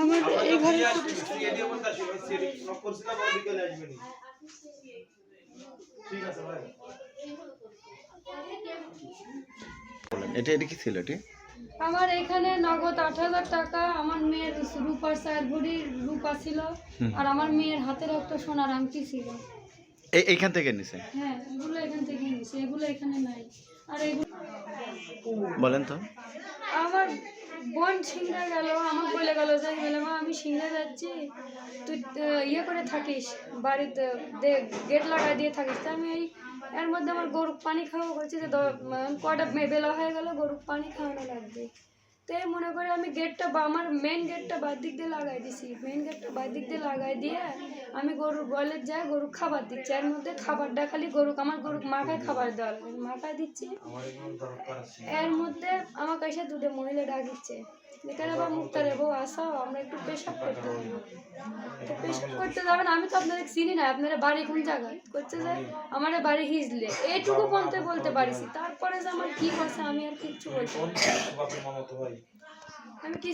আমার এই ঘরে এটা কি ছিল? আমার এখানে নগদ ৮,০০০ টাকা, আমার মেয়ের রূপার ৪ ভরির রূপা ছিল, আর আমার মেয়ের হাতের একটা সোনার আংটি ছিল। এইখান থেকে নিছে? হ্যাঁ, এগুলো এখান থেকে নিছে, এগুলো এখানে নাই। আর এগুলো বলেন তো। আমার বোন সিংড়া গেল, আমার বলে গেল যে মা আমি সিংড়া যাচ্ছি, তুই ইয়ে করে থাকিস বাড়িতে, গেট লাগাই দিয়ে থাকিস। তা আমি এর মধ্যে আমার গরু পানি খাওয়া করছি, যে কয়টা বেলা হয়ে গেল, গরু পানি খাওয়ানো লাগবে। তো মনে করে আমি গেটটা আমার মেন গেটটা বাদ দিক দিয়ে লাগাই দিছি, মেন গেটটা বাদ দিক দিয়ে লাগাই দিয়ে আমি গরুর গোয়ালে যাই, গরু খাবার দিচ্ছি। এর মধ্যে খাবারটা খালি আমার গরুকে মাখায় খাবার দেওয়া লাগে, মাখায় দিচ্ছি। এর মধ্যে আমাকে এসে দুটো মহিলা ডাকিচ্ছে, যেখানে বা মুক্তারে বউ আসাও, আমরা একটু পেশাব করতে যাবো। তো পেশাব করতে যাবেন, আমি তো আপনাদের চিনি না, আপনারা বাড়ি কোন জায়গায় করছে, যে আমার বাড়ি হিজলে, এইটুকু বলতে পারিছি। তারপরে যে আমার কি করছে আমি আর কিচ্ছু বলতে আমি কি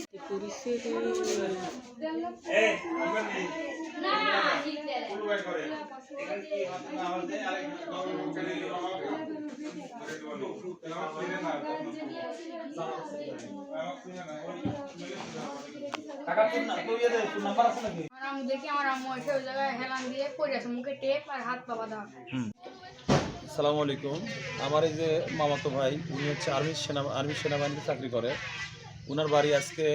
দেখি আমার আম্মু এসে ওই জায়গায় হেলান দিয়ে পড়ে আছে, মুখে টেপ আর হাত পা বাঁধা। আসসালামু আলাইকুম। আমার এই যে মামাতো ভাই, উনি হচ্ছে আর্মি সেনাবাহিনীতে চাকরি করে। ওনার বাড়ি আজকে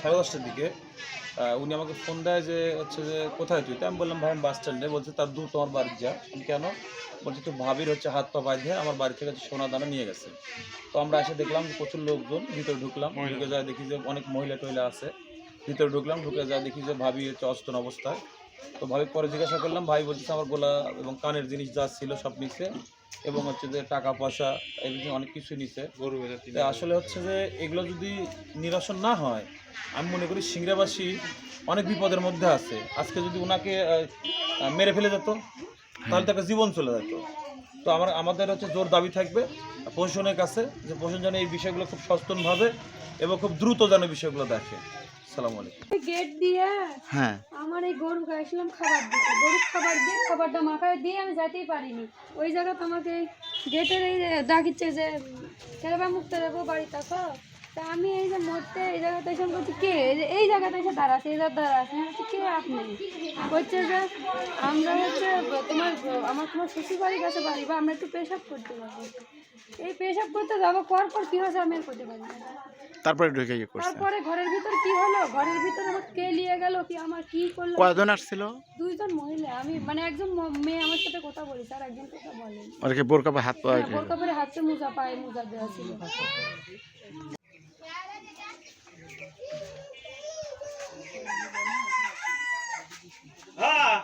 10:30টার দিকে। উনি আমাকে ফোন দেয় যে হচ্ছে যে কোথায় তুই? আমি বললাম ভাই আমি বাস স্ট্যান্ডে। বলছে তার দূর তোমার বাড়ি যা। কেন? বলছে তো ভাবির হচ্ছে হাত পা বাঁধে আমার বাড়ি থেকে সোনা দানা নিয়ে গেছে। তো আমরা এসে দেখলাম প্রচুর লোকজন, ভিতরে ঢুকলাম, ঢুকে যায় দেখি যে অনেক মহিলা টহিলা আছে। ভিতরে ঢুকলাম, ঢুকে যায় দেখি যে ভাবি হচ্ছে অচেতন অবস্থায়। তো ভাবি পরে জিজ্ঞাসা করলাম, ভাই বলছে আমার গোলা এবং কানের জিনিস যা ছিল সব নিচ্ছে, এবং হচ্ছে যে টাকা পয়সা এভরিথিং অনেক কিছু নিছে। আসলে হচ্ছে যে এগুলো যদি নিরসন না হয়, আমি মনে করি সিংড়াবাসী অনেক বিপদের মধ্যে আছে। আজকে যদি ওনাকে মেরে ফেলে যেত, তাহলে তাকে জীবন চলে যেত। তো আমাদের হচ্ছে জোর দাবি থাকবে প্রশাসনের কাছে, যে প্রশাসন যেন এই বিষয়গুলো খুব সচেতনভাবে এবং খুব দ্রুত যেন বিষয়গুলো দেখে। আসসালামু আলাইকুম। গেট দিয়ে হ্যাঁ, আমার এই গরু গাইছিলাম খাবার দিতে, গরু খাবার দিয়ে খাবারটা মাখায় দিয়ে আমি যেতেই পারিনি। ওই জায়গাতে আমাকে গেটের এই ডাকিচ্ছে যে কেবা মুক্তার বাড়িতে আসো। তা আমি এই যে মরতে এই জায়গাতে এসে বলছি কে, এই জায়গাতে এসে দাঁড়াচ্ছে, এই জায়গায় দাঁড়াচ্ছে, হচ্ছে কে আপনি? হচ্ছে যে আমরা হচ্ছে তোমার শ্বশুর বাড়ির কাছে বাড়ি, বা আমরা একটু পেশাব করতে যাবো। এই পেশাব করতে যাবো, করার পর কি হয়েছে আমি আর করতে পারি না। তারপরে ঢুকে কি করছে? তারপরে ঘরের ভিতর কি হলো, ঘরের ভিতর আমার কে নিয়ে গেল, কি আমার কি করলো। কয়জন আসছিল? 2 জন মহিলা। আমি মানে একজন মেয়ে আমার সাথে কথা বলেছে, আর একজন কথা বলেন। ওরকে বোরকা পরে হাত পা বোরকা পরে হাতে মোজা, পায়ে মোজা দেওয়া ছিল। হ্যাঁ